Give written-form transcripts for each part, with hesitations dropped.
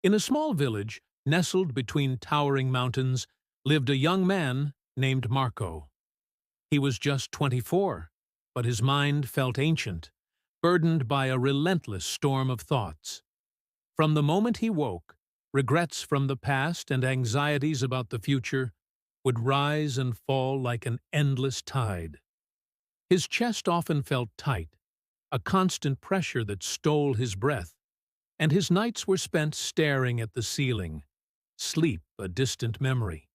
In a small village, nestled between towering mountains, lived a young man named Marco. He was just 24, but his mind felt ancient, burdened by a relentless storm of thoughts. From the moment he woke, regrets from the past and anxieties about the future would rise and fall like an endless tide. His chest often felt tight, a constant pressure that stole his breath, and his nights were spent staring at the ceiling, sleep a distant memory.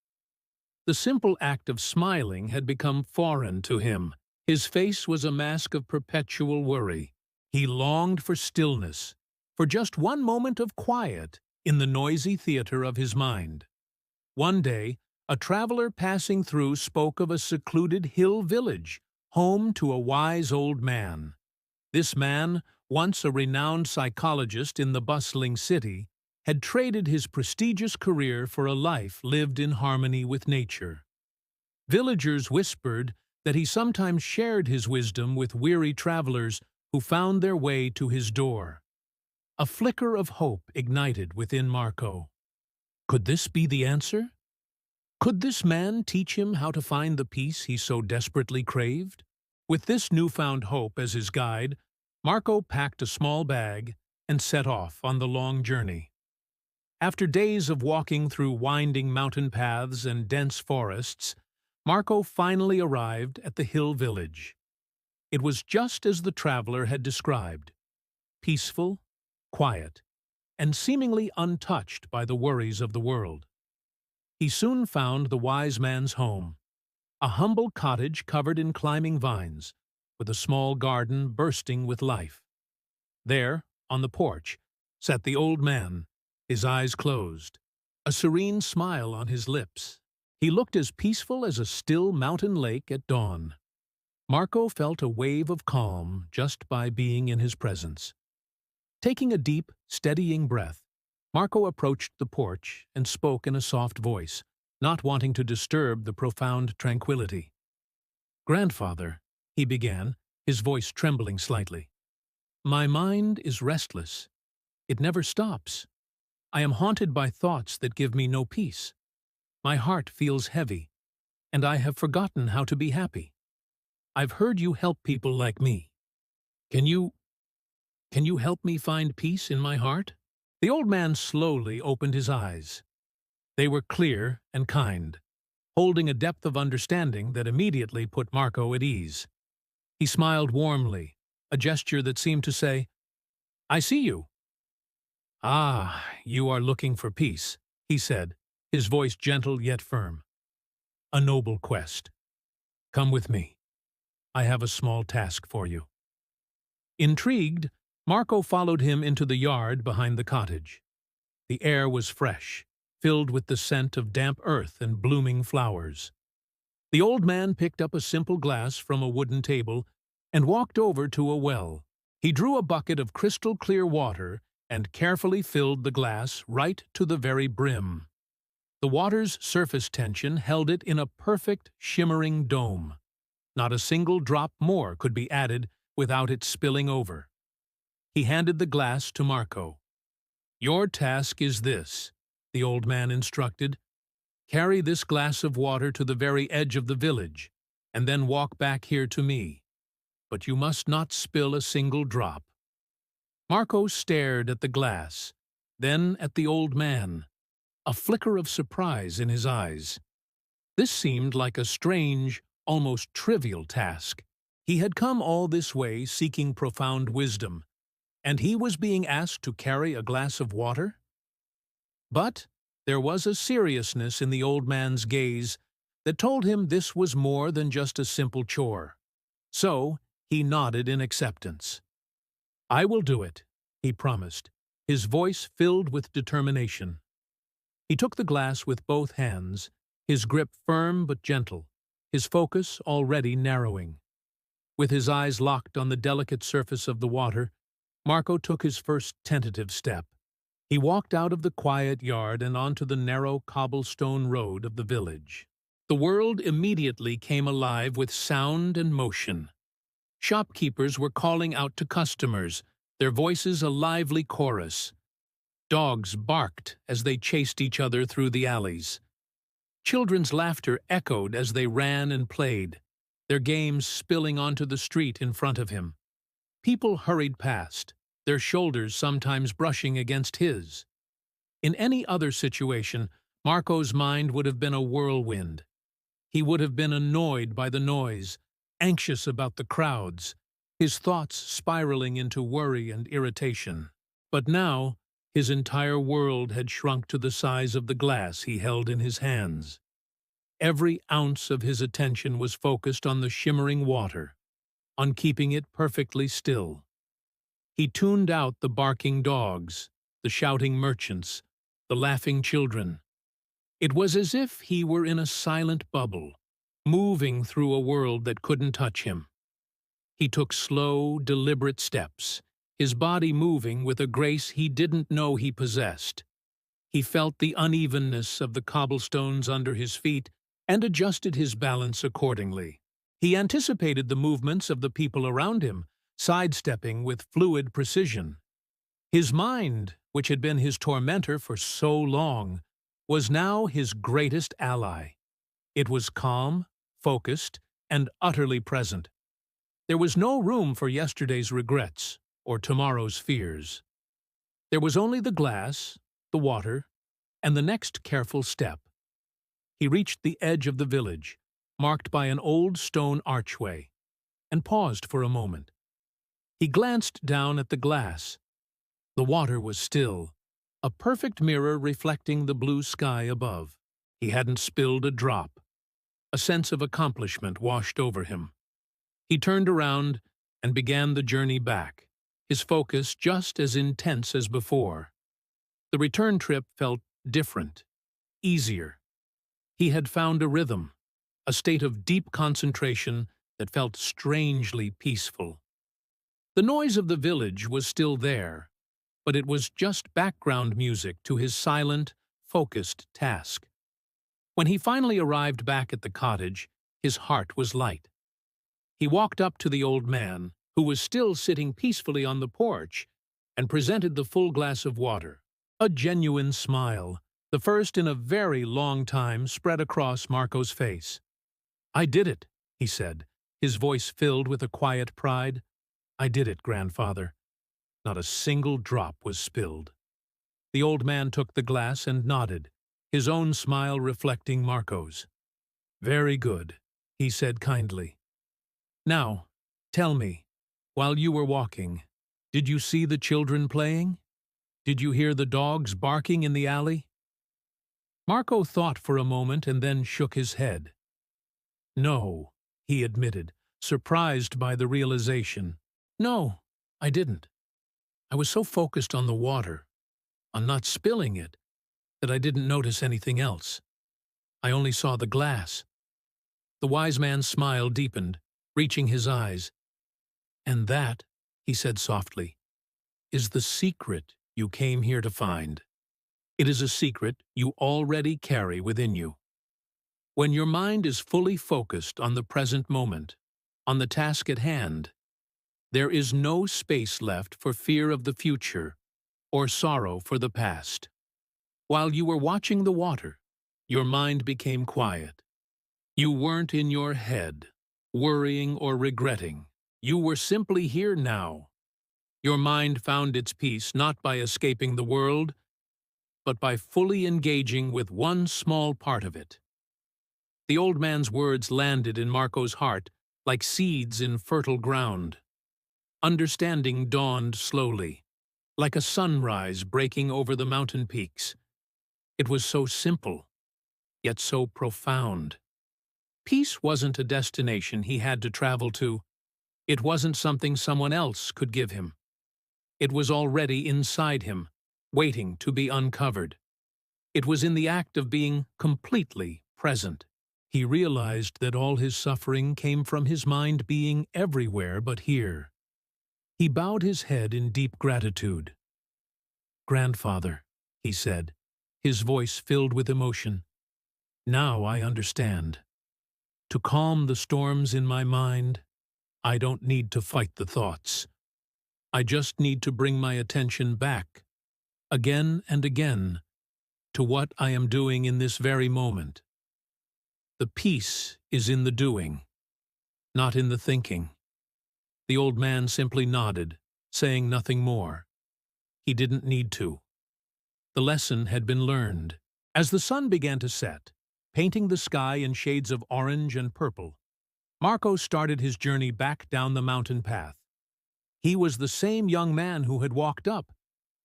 The simple act of smiling had become foreign to him. His face was a mask of perpetual worry. He longed for stillness, for just one moment of quiet in the noisy theater of his mind. One day, a traveler passing through spoke of a secluded hill village, home to a wise old man. This man, once a renowned psychologist in the bustling city, had traded his prestigious career for a life lived in harmony with nature. Villagers whispered that he sometimes shared his wisdom with weary travelers who found their way to his door. A flicker of hope ignited within Marco. Could this be the answer? Could this man teach him how to find the peace he so desperately craved? With this newfound hope as his guide, Marco packed a small bag and set off on the long journey. After days of walking through winding mountain paths and dense forests, Marco finally arrived at the hill village. It was just as the traveler had described: peaceful, quiet, and seemingly untouched by the worries of the world. He soon found the wise man's home, a humble cottage covered in climbing vines, with a small garden bursting with life. There, on the porch, sat the old man, his eyes closed, a serene smile on his lips. He looked as peaceful as a still mountain lake at dawn. Marco felt a wave of calm just by being in his presence. Taking a deep, steadying breath, Marco approached the porch and spoke in a soft voice, not wanting to disturb the profound tranquility. "Grandfather," he began, his voice trembling slightly, "my mind is restless. It never stops. I am haunted by thoughts that give me no peace. My heart feels heavy, and I have forgotten how to be happy. I've heard you help people like me. Can you help me find peace in my heart?" The old man slowly opened his eyes. They were clear and kind, holding a depth of understanding that immediately put Marco at ease. He smiled warmly, a gesture that seemed to say, "I see you." "Ah, you are looking for peace," he said, his voice gentle yet firm. "A noble quest. Come with me. I have a small task for you." Intrigued, Marco followed him into the yard behind the cottage. The air was fresh, filled with the scent of damp earth and blooming flowers. The old man picked up a simple glass from a wooden table and walked over to a well. He drew a bucket of crystal-clear water and carefully filled the glass right to the very brim. The water's surface tension held it in a perfect, shimmering dome. Not a single drop more could be added without it spilling over. He handed the glass to Marco. "Your task is this," the old man instructed. "Carry this glass of water to the very edge of the village, and then walk back here to me. But you must not spill a single drop." Marco stared at the glass, then at the old man, a flicker of surprise in his eyes. This seemed like a strange, almost trivial task. He had come all this way seeking profound wisdom, and he was being asked to carry a glass of water? But there was a seriousness in the old man's gaze that told him this was more than just a simple chore. So he nodded in acceptance. "I will do it," he promised, his voice filled with determination. He took the glass with both hands, his grip firm but gentle, his focus already narrowing. With his eyes locked on the delicate surface of the water, Marco took his first tentative step. He walked out of the quiet yard and onto the narrow cobblestone road of the village. The world immediately came alive with sound and motion. Shopkeepers were calling out to customers, their voices a lively chorus. Dogs barked as they chased each other through the alleys. Children's laughter echoed as they ran and played, their games spilling onto the street in front of him. People hurried past, their shoulders sometimes brushing against his. In any other situation, Marco's mind would have been a whirlwind. He would have been annoyed by the noise, anxious about the crowds, his thoughts spiraling into worry and irritation. But now, his entire world had shrunk to the size of the glass he held in his hands. Every ounce of his attention was focused on the shimmering water, on keeping it perfectly still. He tuned out the barking dogs, the shouting merchants, the laughing children. It was as if he were in a silent bubble, moving through a world that couldn't touch him. He took slow, deliberate steps, his body moving with a grace he didn't know he possessed. He felt the unevenness of the cobblestones under his feet and adjusted his balance accordingly. He anticipated the movements of the people around him, sidestepping with fluid precision. His mind, which had been his tormentor for so long, was now his greatest ally. It was calm, focused, and utterly present. There was no room for yesterday's regrets or tomorrow's fears. There was only the glass, the water, and the next careful step. He reached the edge of the village, marked by an old stone archway, and paused for a moment. He glanced down at the glass. The water was still, a perfect mirror reflecting the blue sky above. He hadn't spilled a drop. A sense of accomplishment washed over him. He turned around and began the journey back, his focus just as intense as before. The return trip felt different, easier. He had found a rhythm, a state of deep concentration that felt strangely peaceful. The noise of the village was still there, but it was just background music to his silent, focused task. When he finally arrived back at the cottage, his heart was light. He walked up to the old man, who was still sitting peacefully on the porch, and presented the full glass of water. A genuine smile, the first in a very long time, spread across Marco's face. "I did it," he said, his voice filled with a quiet pride. "I did it, grandfather." Not a single drop was spilled. The old man took the glass and nodded, his own smile reflecting Marco's. "Very good," he said kindly. "Now, tell me, while you were walking, did you see the children playing? Did you hear the dogs barking in the alley?" Marco thought for a moment and then shook his head. "No," he admitted, surprised by the realization. "No, I didn't. I was so focused on the water, on not spilling it, that I didn't notice anything else. I only saw the glass." The wise man's smile deepened, reaching his eyes. "And that," he said softly, "is the secret you came here to find. It is a secret you already carry within you. When your mind is fully focused on the present moment, on the task at hand, there is no space left for fear of the future or sorrow for the past. While you were watching the water, your mind became quiet. You weren't in your head, worrying or regretting. You were simply here now. Your mind found its peace not by escaping the world, but by fully engaging with one small part of it." The old man's words landed in Marco's heart like seeds in fertile ground. Understanding dawned slowly, like a sunrise breaking over the mountain peaks. It was so simple, yet so profound. Peace wasn't a destination he had to travel to. It wasn't something someone else could give him. It was already inside him, waiting to be uncovered. It was in the act of being completely present. He realized that all his suffering came from his mind being everywhere but here. He bowed his head in deep gratitude. "Grandfather," he said, his voice filled with emotion, "now I understand. To calm the storms in my mind, I don't need to fight the thoughts. I just need to bring my attention back again and again, to what I am doing in this very moment. The peace is in the doing, not in the thinking. The old man simply nodded, saying nothing more. He didn't need to. The lesson had been learned. As the sun began to set, painting the sky in shades of orange and purple, Marco started his journey back down the mountain path. He was the same young man who had walked up,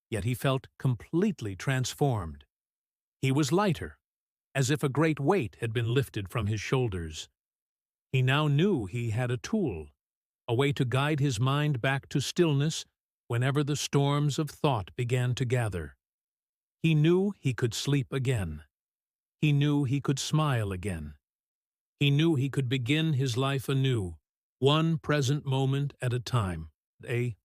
yet he felt completely transformed. He was lighter, as if a great weight had been lifted from his shoulders. He now knew he had a tool, a way to guide his mind back to stillness whenever the storms of thought began to gather. He knew he could sleep again. He knew he could smile again. He knew he could begin his life anew, one present moment at a time. A